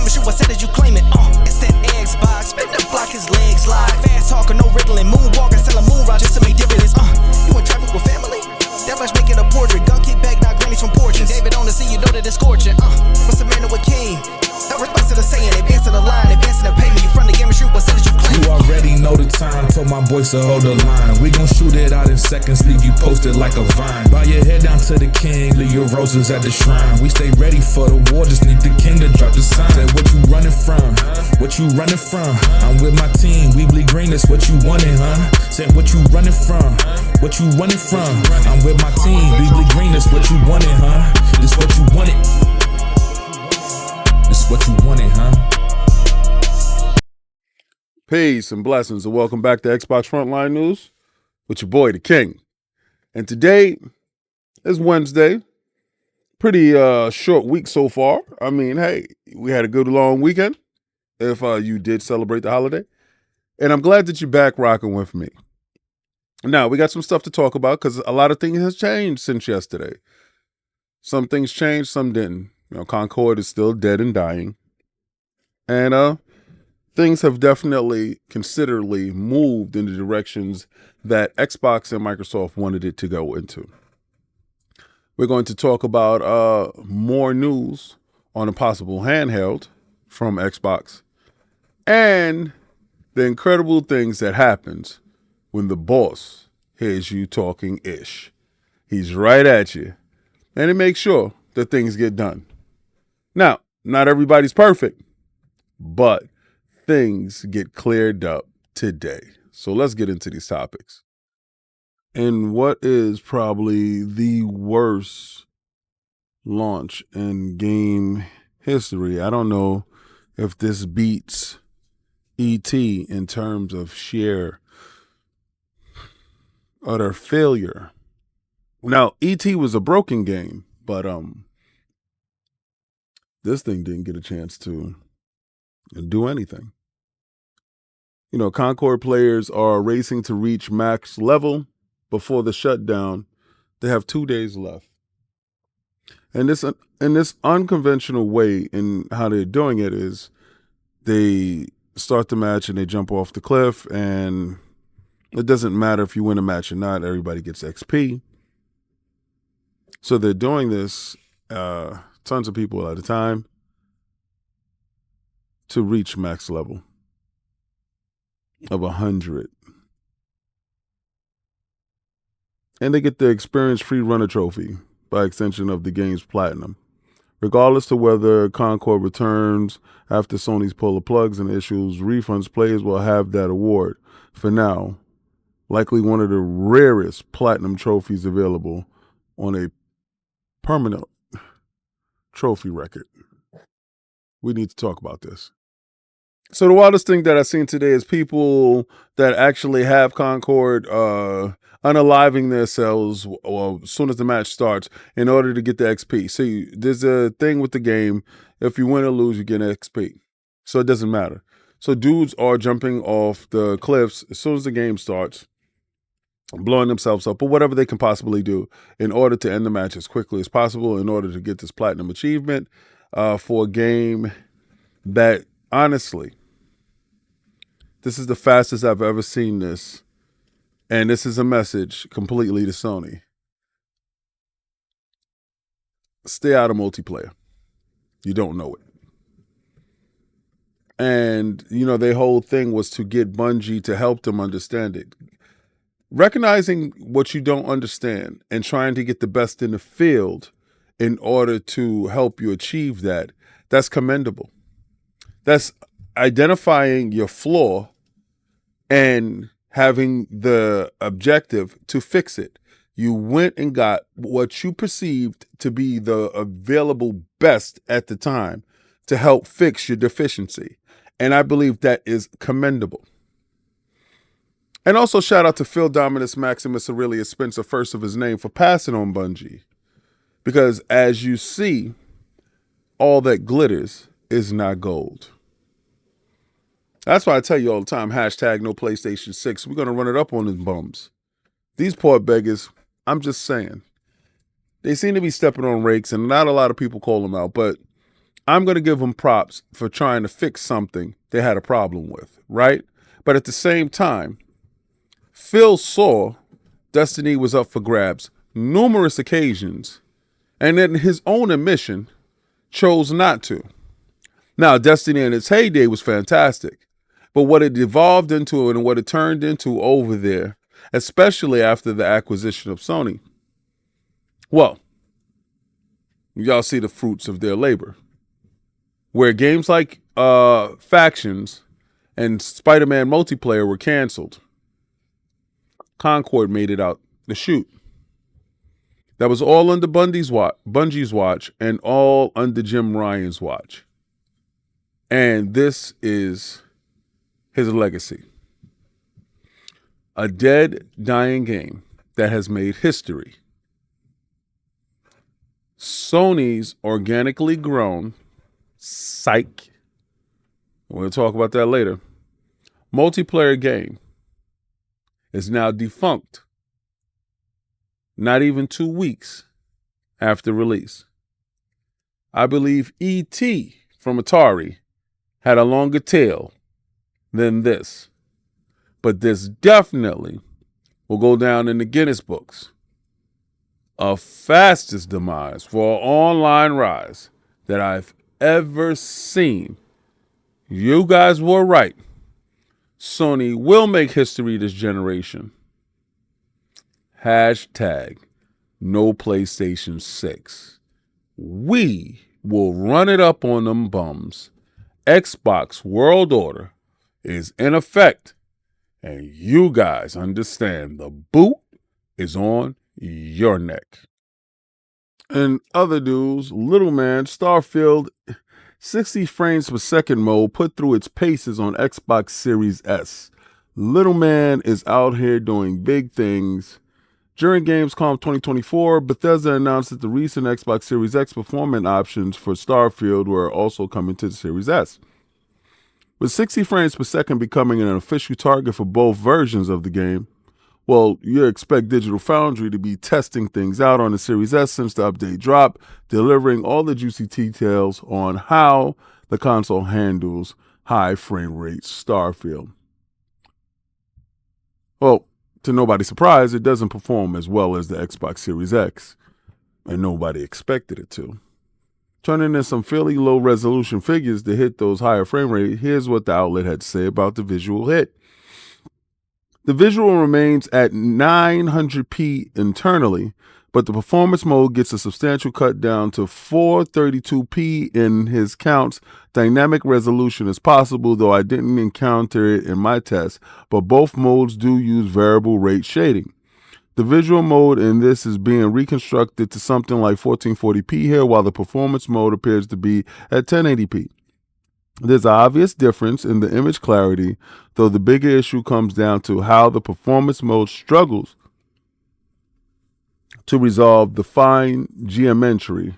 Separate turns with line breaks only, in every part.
gaming shoot, I said that you claim it. It's that Xbox, spin the block, his legs live. Fast talker, no riddling, moonwalking, selling moon rock just to make dividends. You in traffic with family? That much make it a portrait. Gun kick back, not grannies from porches. David on the scene, you know that it's scorching. What's the man with king? No response to the saying, advancing the line, advancing the payment. You front the game and shoot, what said that you claim?
You already know the time, told my boys to hold the line. We gon' shoot it out in seconds, leave you posted like a vine. Bow your head down to the king, leave your roses at the shrine. We stay ready for the war, just need the king to drop the sign. Say what you running from, what you running from? I'm with my team, we bleed green, that's what you wanted, huh? Say what you running from, what you running from? I'm with my team, we bleed green, that's what you wanted, huh? This what you wanted. This what you wanted, huh?
Peace and blessings, and welcome back to Xbox Frontline News with your boy, the King. And today is Wednesday. Pretty short week so far. I mean, hey, we had a good long weekend, if you did celebrate the holiday. And I'm glad that you're back rocking with me. Now, we got some stuff to talk about because a lot of things has changed since yesterday. Some things changed, some didn't. Concord is still dead and dying. And things have definitely considerably moved in the directions that Xbox and Microsoft wanted it to go into. We're going to talk about more news on a possible handheld from Xbox and the incredible things that happens when the boss hears you talking ish. He's right at you, and he makes sure that things get done. Now, not everybody's perfect, but things get cleared up today. So let's get into these topics. And what is probably the worst launch in game history? I don't know if this beats E.T. in terms of sheer utter failure. Now, E.T. was a broken game, but this thing didn't get a chance to do anything. Concord players are racing to reach max level before the shutdown. They have 2 days left. And in this unconventional way in how they're doing it is they start the match and they jump off the cliff, and it doesn't matter if you win a match or not, everybody gets XP. So they're doing this tons of people at a time to reach max level of 100. And they get the experience free runner trophy by extension of the game's platinum. Regardless to whether Concord returns after Sony's pull the plugs and issues refunds, players will have that award. For now, likely one of the rarest platinum trophies available on a permanent trophy record. We need to talk about this. So the wildest thing that I've seen today is people that actually have Concord unaliving themselves as soon as the match starts in order to get the XP. See, there's a thing with the game. If you win or lose, you get XP. So it doesn't matter. So dudes are jumping off the cliffs as soon as the game starts, blowing themselves up or whatever they can possibly do in order to end the match as quickly as possible in order to get this platinum achievement for a game that, honestly, this is the fastest I've ever seen this. And this is a message completely to Sony. Stay out of multiplayer. You don't know it. And, their whole thing was to get Bungie to help them understand it. Recognizing what you don't understand and trying to get the best in the field in order to help you achieve that, that's commendable. That's identifying your flaw and having the objective to fix it. You went and got what you perceived to be the available best at the time to help fix your deficiency. And I believe that is commendable. And also shout out to Phil Dominus Maximus Aurelius Spencer, first of his name, for passing on Bungie. Because as you see, all that glitters is not gold. That's why I tell you all the time, hashtag no PlayStation 6. We're going to run it up on these bums. These poor beggars, I'm just saying. They seem to be stepping on rakes, and not a lot of people call them out. But I'm going to give them props for trying to fix something they had a problem with, right? But at the same time, Phil saw Destiny was up for grabs numerous occasions, and in his own admission, chose not to. Now, Destiny in its heyday was fantastic, but what it evolved into and what it turned into over there, especially after the acquisition of Sony, well, y'all see the fruits of their labor. Where games like Factions and Spider-Man multiplayer were canceled, Concord made it out the chute. That was all under Bungie's watch and all under Jim Ryan's watch. And this is his legacy. A dead, dying game that has made history. Sony's organically grown, psych, we'll talk about that later, multiplayer game is now defunct, not even 2 weeks after release. I believe E.T. from Atari had a longer tail than this, but this definitely will go down in the Guinness books of fastest demise for an online rise that I've ever seen. You guys were right. Sony will make history this generation. Hashtag no PlayStation 6. We will run it up on them bums. Xbox World Order is in effect, and you guys understand the boot is on your neck. And other news, little man, Starfield 60 frames per second mode put through its paces on Xbox Series S. Little man is out here doing big things. During Gamescom 2024, Bethesda announced that the recent Xbox Series X performance options for Starfield were also coming to the Series S. With 60 frames per second becoming an official target for both versions of the game, well, you expect Digital Foundry to be testing things out on the Series S since the update dropped, delivering all the juicy details on how the console handles high frame rate Starfield. Well, to nobody's surprise, it doesn't perform as well as the Xbox Series X, and nobody expected it to. Turning in some fairly low resolution figures to hit those higher frame rates, here's what the outlet had to say about the visual hit. The visual remains at 900p internally, but the performance mode gets a substantial cut down to 432p in his counts. Dynamic resolution is possible, though I didn't encounter it in my test, but both modes do use variable rate shading. The visual mode in this is being reconstructed to something like 1440p here, while the performance mode appears to be at 1080p. There's an obvious difference in the image clarity, though the bigger issue comes down to how the performance mode struggles to resolve the fine geometry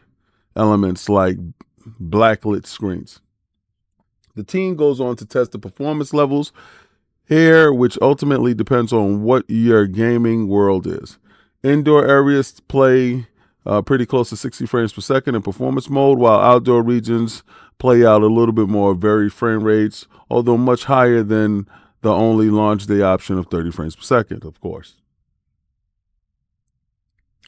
elements like backlit screens. The team goes on to test the performance levels here, which ultimately depends on what your gaming world is. Indoor areas play pretty close to 60 frames per second in performance mode, while outdoor regions play out a little bit more varied frame rates, although much higher than the only launch day option of 30 frames per second, of course.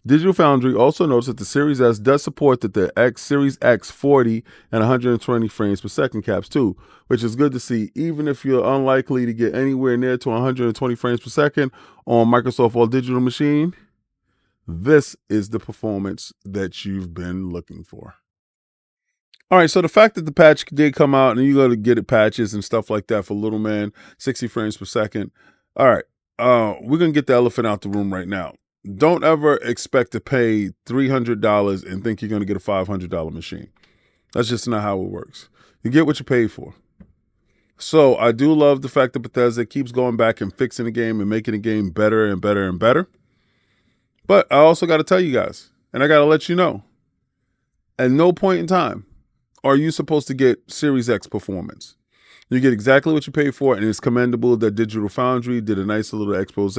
Digital Foundry also notes that the Series S does support that the Series X 40 and 120 frames per second caps too, which is good to see, even if you're unlikely to get anywhere near to 120 frames per second on Microsoft All Digital machine. This is the performance that you've been looking for. All right, so the fact that the patch did come out and you got to get it patches and stuff like that for little man, 60 frames per second. All right, we're going to get the elephant out the room right now. Don't ever expect to pay $300 and think you're going to get a $500 machine. That's just not how it works. You get what you pay for. So I do love the fact that Bethesda keeps going back and fixing the game and making the game better and better and better. But I also got to tell you guys, and I got to let you know, at no point in time are you supposed to get Series X performance. You get exactly what you pay for, and it's commendable that Digital Foundry did a nice little expose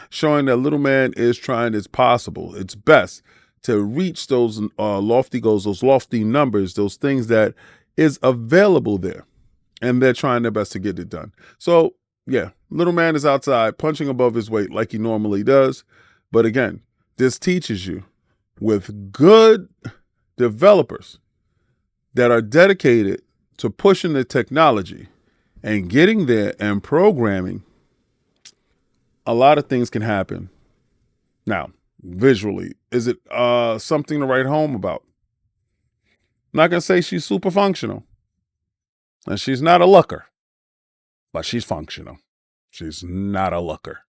showing that little man is trying its possible, its best, to reach those lofty goals, those lofty numbers, those things that is available there. And they're trying their best to get it done. So, yeah, little man is outside punching above his weight like he normally does. But again, this teaches you with good developers that are dedicated to pushing the technology and getting there and programming, a lot of things can happen. Now, visually, is it something to write home about? I'm not going to say she's super functional. And she's not a looker, but she's functional. She's not a looker.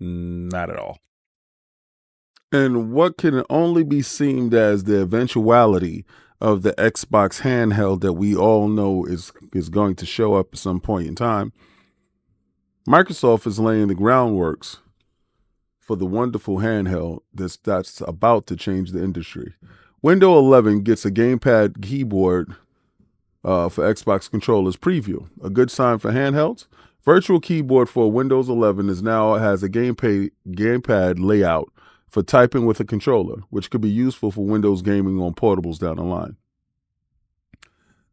Not at all. And what can only be seen as the eventuality of the Xbox handheld that we all know is going to show up at some point in time, Microsoft is laying the groundworks for the wonderful handheld that's about to change the industry. Windows 11 gets a gamepad keyboard for Xbox controllers preview. A good sign for handhelds. Virtual keyboard for Windows 11 has a gamepad layout for typing with a controller, which could be useful for Windows gaming on portables down the line.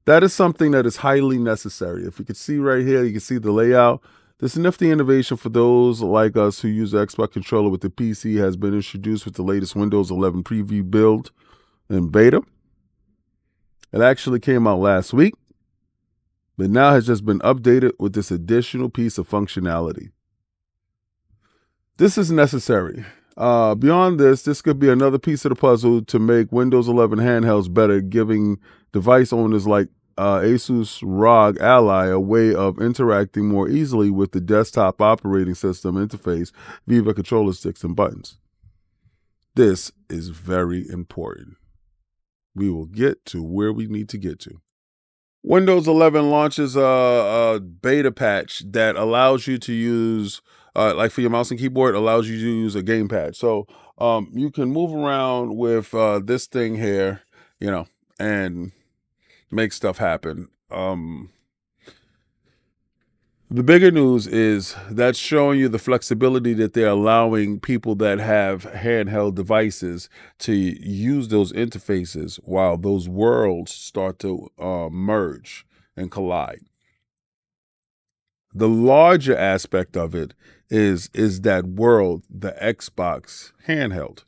That is something that is highly necessary. If you can see right here, you can see the layout. This nifty innovation for those like us who use the Xbox controller with the PC has been introduced with the latest Windows 11 preview build and beta. It actually came out last week, but now has just been updated with this additional piece of functionality. This is necessary. Beyond this could be another piece of the puzzle to make Windows 11 handhelds better, giving device owners like Asus ROG Ally a way of interacting more easily with the desktop operating system interface via controller sticks and buttons. This is very important. We will get to where we need to get to. Windows 11 launches a beta patch that allows you to use, like for your mouse and keyboard, allows you to use a gamepad. So you can move around with this thing here, and make stuff happen. The bigger news is that's showing you the flexibility that they're allowing people that have handheld devices to use those interfaces while those worlds start to merge and collide. The larger aspect of it is that world, the Xbox handheld.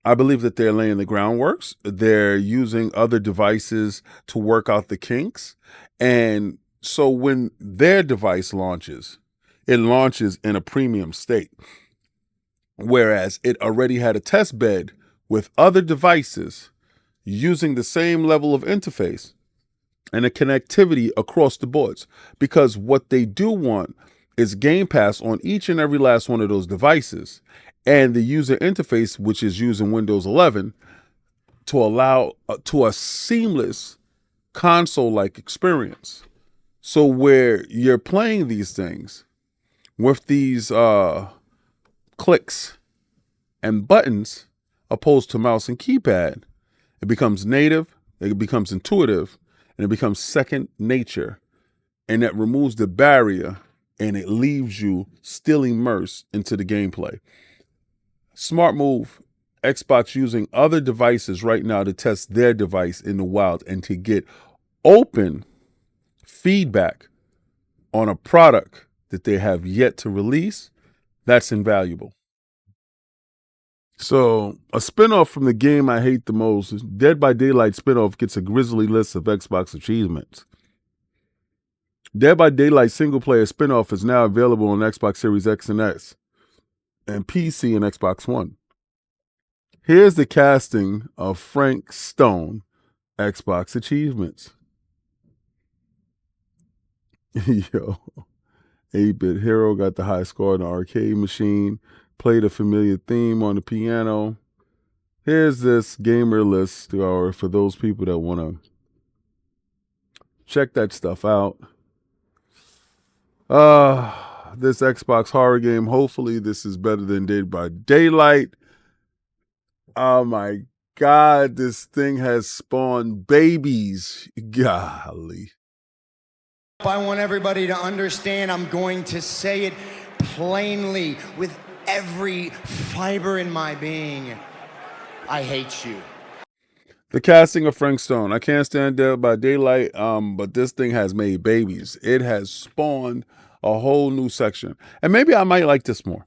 I believe that they're laying the groundworks. They're using other devices to work out the kinks. And so when their device launches, it launches in a premium state. Whereas it already had a test bed with other devices using the same level of interface and a connectivity across the boards. Because what they do want is Game Pass on each and every last one of those devices. And the user interface, which is using Windows 11, to allow to a seamless console-like experience. So where you're playing these things with these clicks and buttons, opposed to mouse and keypad, it becomes native, it becomes intuitive, and it becomes second nature. And that removes the barrier and it leaves you still immersed into the gameplay. Smart move. Xbox using other devices right now to test their device in the wild and to get open feedback on a product that they have yet to release. That's invaluable. So a spinoff from the game I hate the most, Dead by Daylight spinoff gets a grisly list of Xbox achievements. Dead by Daylight single player spinoff is now available on Xbox Series X and S and PC and Xbox One. Here's the casting of Frank Stone, Xbox achievements. Yo, 8-Bit Hero got the high score on the arcade machine, played a familiar theme on the piano. Here's this gamer list for those people that want to check that stuff out. This Xbox horror game, hopefully this is better than Dead by Daylight. Oh my God, this thing has spawned babies. Golly.
I want everybody to understand, I'm going to say it plainly with every fiber in my being. I hate you.
The casting of Frank Stone. I can't stand Dead by Daylight, but this thing has made babies. It has spawned a whole new section. And maybe I might like this more.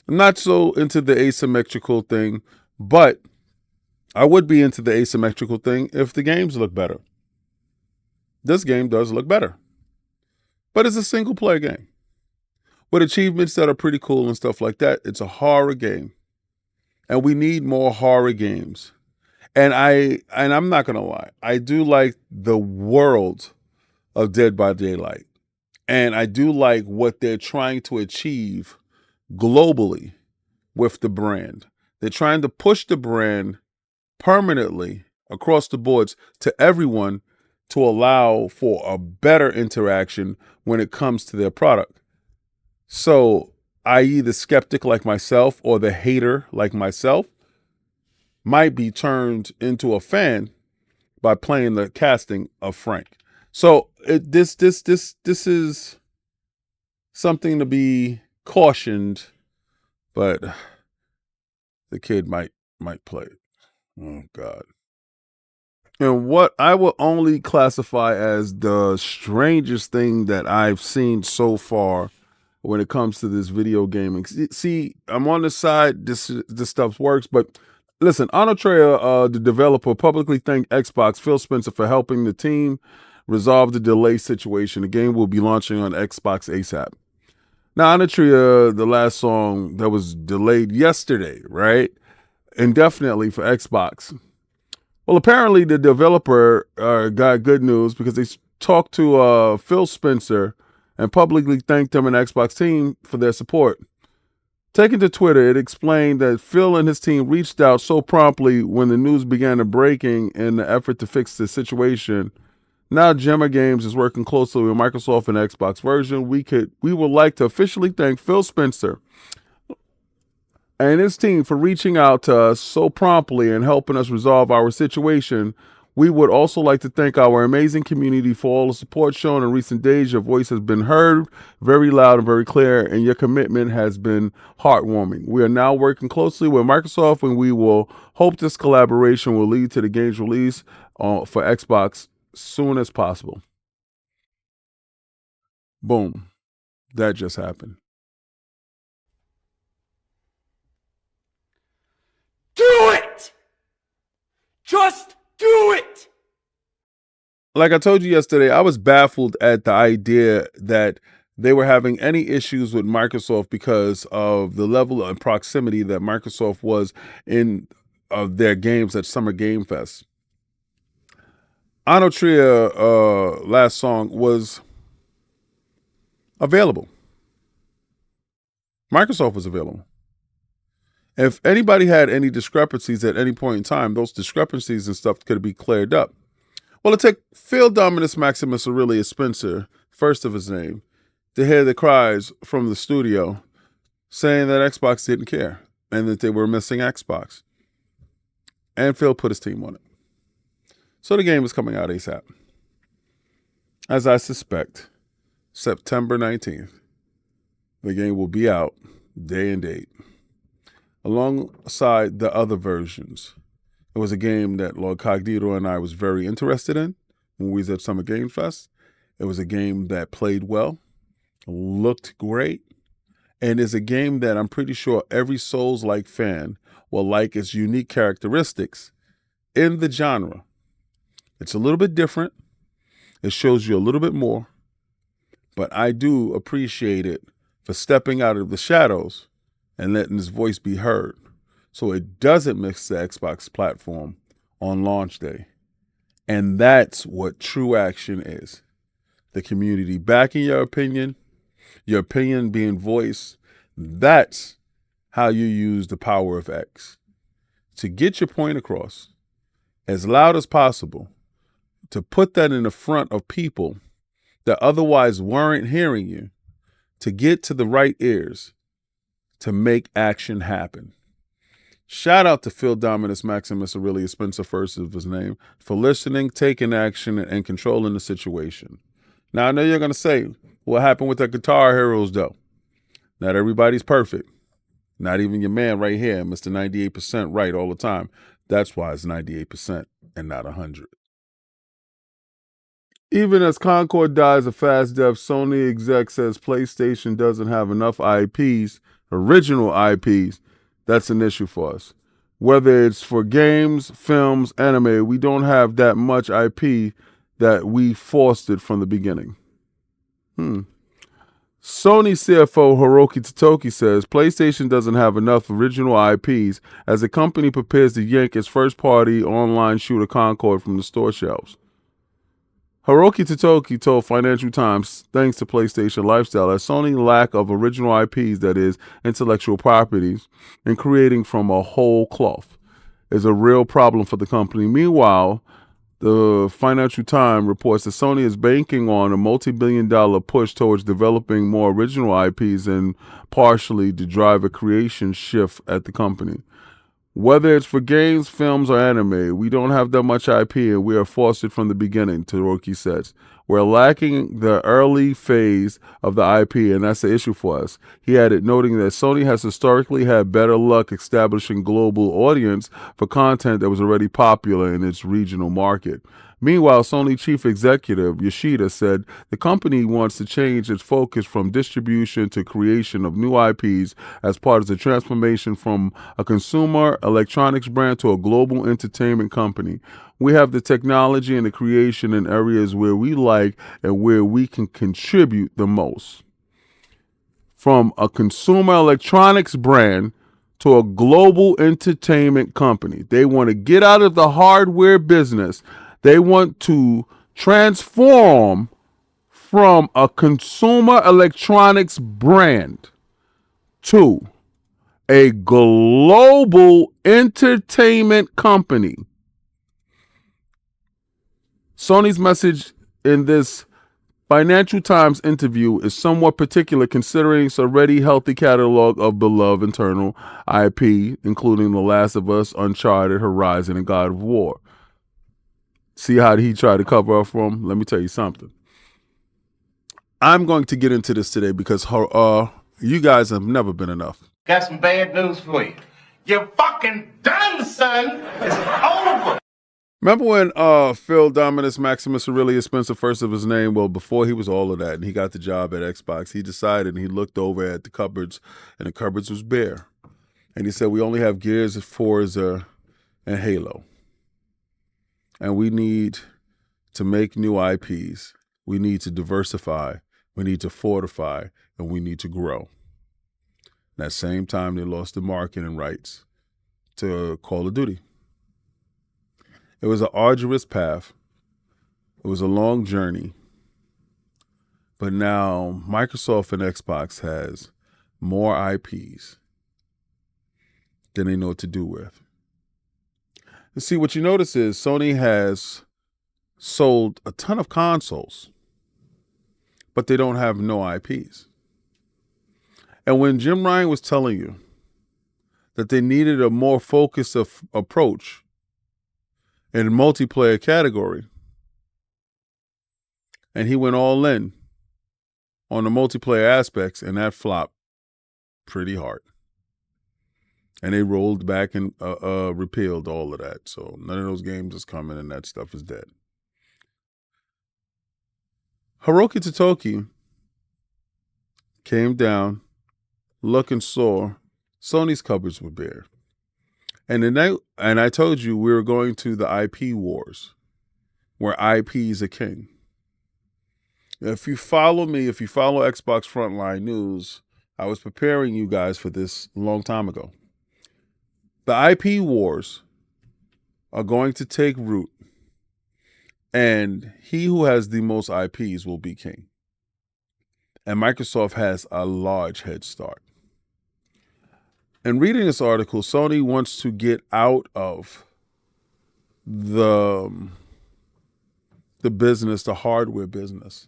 I'm not so into the asymmetrical thing, but I would be into the asymmetrical thing if the games look better. This game does look better. But it's a single player game with achievements that are pretty cool and stuff like that. It's a horror game. And we need more horror games. And I'm not going to lie. I do like the world of Dead by Daylight. And I do like what they're trying to achieve globally with the brand. They're trying to push the brand permanently across the boards to everyone to allow for a better interaction when it comes to their product. So, i.e. the skeptic like myself or the hater like myself might be turned into a fan by playing the casting of Frank. So this is something to be cautioned, but the kid might play it. Oh God. And what I will only classify as the strangest thing that I've seen so far when it comes to this video gaming. See, I'm on the side, this stuff works, but listen, Enotria, the developer, publicly thanked Xbox Phil Spencer for helping the team resolve the delay situation. The game will be launching on Xbox ASAP. Now, Enotria, the last song that was delayed yesterday, right? Indefinitely for Xbox. Well, apparently the developer got good news because they talked to Phil Spencer and publicly thanked him and Xbox team for their support. Taken to Twitter, it explained that Phil and his team reached out so promptly when the news began breaking in the effort to fix the situation. Now Gemma Games is working closely with Microsoft and Xbox version. We would like to officially thank Phil Spencer and his team for reaching out to us so promptly and helping us resolve our situation. We would also like to thank our amazing community for all the support shown in recent days. Your voice has been heard very loud and very clear, and your commitment has been heartwarming. We are now working closely with Microsoft, and we will hope this collaboration will lead to the game's release for Xbox soon as possible. Boom. That just happened.
Do it! Just do it!
Like I told you yesterday, I was baffled at the idea that they were having any issues with Microsoft because of the level of proximity that Microsoft was in their games at Summer Game Fest. Enotria last song was available. Microsoft was available. If anybody had any discrepancies at any point in time, those discrepancies and stuff could be cleared up. Well, it took Phil Dominus Maximus Aurelius Spencer, first of his name, to hear the cries from the studio saying that Xbox didn't care and that they were missing Xbox. And Phil put his team on it. So the game is coming out ASAP. As I suspect, September 19th, the game will be out day and date. Alongside the other versions. It was a game that Lord Cognito and I was very interested in when we was at Summer Game Fest. It was a game that played well, looked great, and is a game that I'm pretty sure every Souls-like fan will like its unique characteristics in the genre. It's a little bit different. It shows you a little bit more, but I do appreciate it for stepping out of the shadows and letting his voice be heard so it doesn't miss the Xbox platform on launch day. And that's what true action is. The community backing your opinion being voiced. That's how you use the power of X to get your point across as loud as possible, to put that in the front of people that otherwise weren't hearing you, to get to the right ears, to make action happen. Shout out to Phil Dominus Maximus Aurelius Spencer, first of his name, for listening, taking action, and controlling the situation. Now, I know you're going to say, what happened with the Guitar Heroes, though? Not everybody's perfect. Not even your man right here, Mr. 98% right all the time. That's why it's 98% and not 100. Even as Concord dies a fast death, Sony exec says PlayStation doesn't have enough IPs, original IPs. That's an issue for us. Whether it's for games, films, anime, we don't have that much IP that we fostered from the beginning. Sony CFO Hiroki Totoki says PlayStation doesn't have enough original IPs as the company prepares to yank its first-party online shooter Concord from the store shelves. Hiroki Totoki told Financial Times, thanks to PlayStation Lifestyle, that Sony's lack of original IPs, that is, intellectual properties, and creating from a whole cloth, is a real problem for the company. Meanwhile, the Financial Times reports that Sony is banking on a multi-billion-dollar push towards developing more original IPs and partially to drive a creation shift at the company. Whether it's for games, films, or anime, we don't have that much IP and we are fostered from the beginning, Toroki says. We're lacking the early phase of the IP, and that's the issue for us. He added, noting that Sony has historically had better luck establishing global audience for content that was already popular in its regional market. Meanwhile, Sony chief executive Yoshida said the company wants to change its focus from distribution to creation of new IPs as part of the transformation from a consumer electronics brand to a global entertainment company. We have the technology and the creation in areas where we like and where we can contribute the most. From a consumer electronics brand to a global entertainment company. They want to get out of the hardware business. They want to transform from a consumer electronics brand to a global entertainment company. Sony's message in this Financial Times interview is somewhat particular considering its already healthy catalog of beloved internal IP, including The Last of Us, Uncharted, Horizon, and God of War. See how he tried to cover up for him? Let me tell you something. I'm going to get into this today because you guys have never been enough.
Got some bad news for you. You're fucking done, son. It's over.
Remember when Phil Dominus Maximus Aurelius Spencer, first of his name, well, before he was all of that, and he got the job at Xbox, he decided and he looked over at the cupboards, and the cupboards was bare. And he said, we only have Gears, Forza, and Halo. And we need to make new IPs. We need to diversify. We need to fortify. And we need to grow. At that same time, they lost the marketing rights to Call of Duty. It was an arduous path. It was a long journey. But now Microsoft and Xbox has more IPs than they know what to do with. You see, what you notice is Sony has sold a ton of consoles, but they don't have no IPs. And when Jim Ryan was telling you that they needed a more focused approach in the multiplayer category, and he went all in on the multiplayer aspects, and that flopped pretty hard. And they rolled back and repealed all of that. So none of those games is coming, and that stuff is dead. Hiroki Totoki came down, looked and saw Sony's cupboards were bare. And I told you we were going to the IP wars, where IP is a king. If you follow me, if you follow Xbox Frontline News, I was preparing you guys for this a long time ago. The IP wars are going to take root, and he who has the most IPs will be king. And Microsoft has a large head start. In reading this article, Sony wants to get out of the business, the hardware business,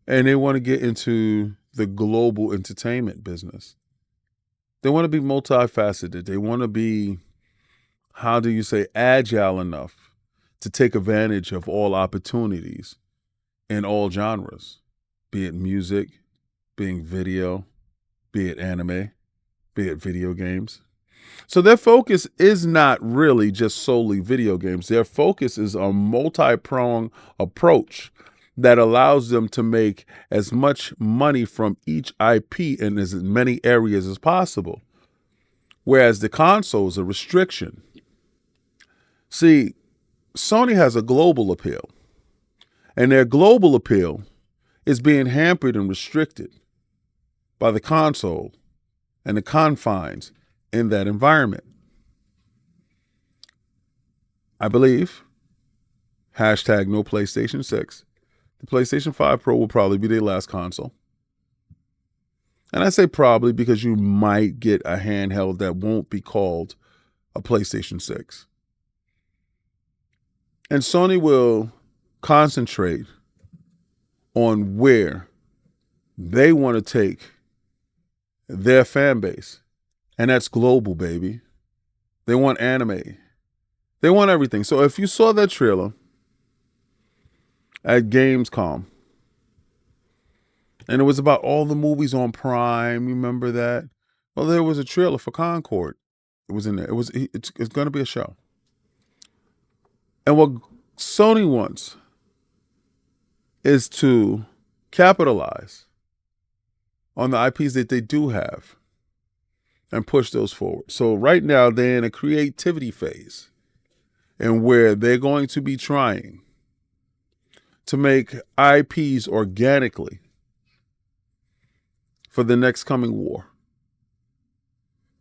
and they want to get into the global entertainment business. They want to be multifaceted. They want to be, agile enough to take advantage of all opportunities in all genres, be it music, being video, be it anime, be it video games. So their focus is not really just solely video games. Their focus is a multi-pronged approach that allows them to make as much money from each IP in as many areas as possible. Whereas the console is a restriction. See, Sony has a global appeal, and their global appeal is being hampered and restricted by the console and the confines in that environment. I believe, hashtag no PlayStation 6, the PlayStation 5 Pro will probably be their last console. And I say probably because you might get a handheld that won't be called a PlayStation 6. And Sony will concentrate on where they want to take their fan base. And that's global, baby. They want anime. They want everything. So if you saw that trailer at Gamescom, and it was about all the movies on Prime, you remember that? Well, there was a trailer for Concord. It was in there. It's going to be a show. And what Sony wants is to capitalize on the IPs that they do have and push those forward. So right now they're in a creativity phase, and where they're going to be trying to make IPs organically for the next coming war,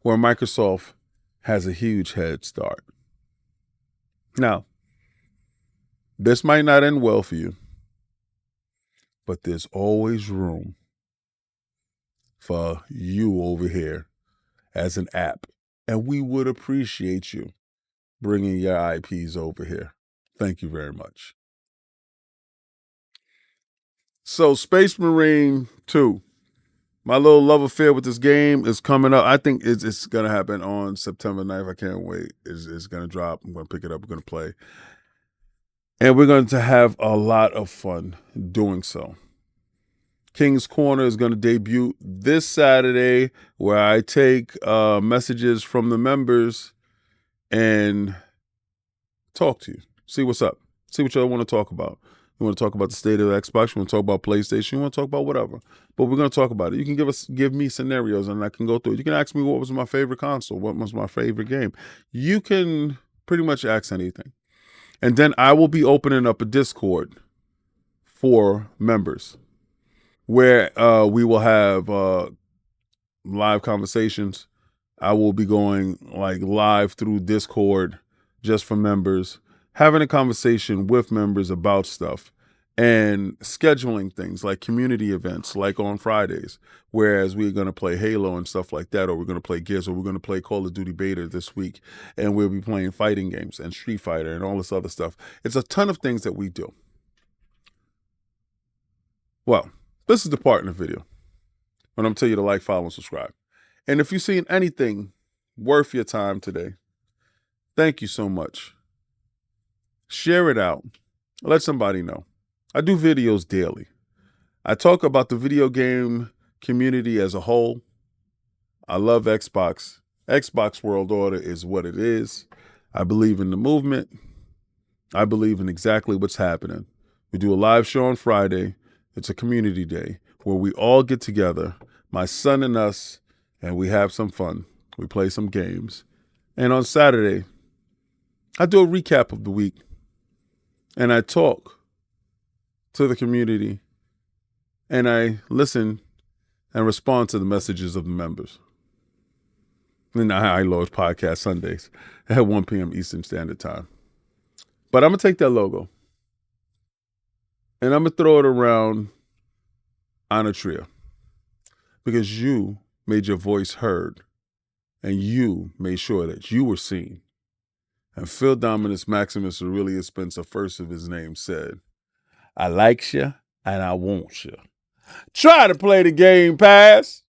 where Microsoft has a huge head start. Now, this might not end well for you, but there's always room for you over here as an app. And we would appreciate you bringing your IPs over here. Thank you very much. So Space Marine 2, my little love affair with this game is coming up. I think it's going to happen on September 9th. I can't wait. It's going to drop. I'm going to pick it up. We're going to play. And we're going to have a lot of fun doing so. King's Corner is going to debut this Saturday, where I take messages from the members and talk to you. See what's up. See what y'all want to talk about. You want to talk about the state of the Xbox. You want to talk about PlayStation. You want to talk about whatever. But we're going to talk about it. You can give me scenarios and I can go through it. You can ask me what was my favorite console. What was my favorite game. You can pretty much ask anything. And then I will be opening up a Discord for members where we will have live conversations. I will be going live through Discord just for members, having a conversation with members about stuff and scheduling things like community events like on Fridays, whereas we're going to play Halo and stuff like that, or we're going to play Gears, or we're going to play Call of Duty Beta this week, and we'll be playing fighting games and Street Fighter and all this other stuff. It's a ton of things that we do. Well, this is the part in the video when I'm telling you to like, follow, and subscribe. And if you've seen anything worth your time today, thank you so much. Share it out. Let somebody know. I do videos daily. I talk about the video game community as a whole. I love Xbox. Xbox World Order is what it is. I believe in the movement. I believe in exactly what's happening. We do a live show on Friday. It's a community day where we all get together, my son and us, and we have some fun. We play some games. And on Saturday, I do a recap of the week. And I talk to the community. And I listen and respond to the messages of the members. And the High Lows podcast Sundays at 1 p.m. Eastern Standard Time. But I'm going to take that logo and I'm going to throw it around Enotria, because you made your voice heard and you made sure that you were seen. And Phil Dominus Maximus Aurelius Spencer, first of his name, said, I likes you and I want you. Try to play the Game Pass.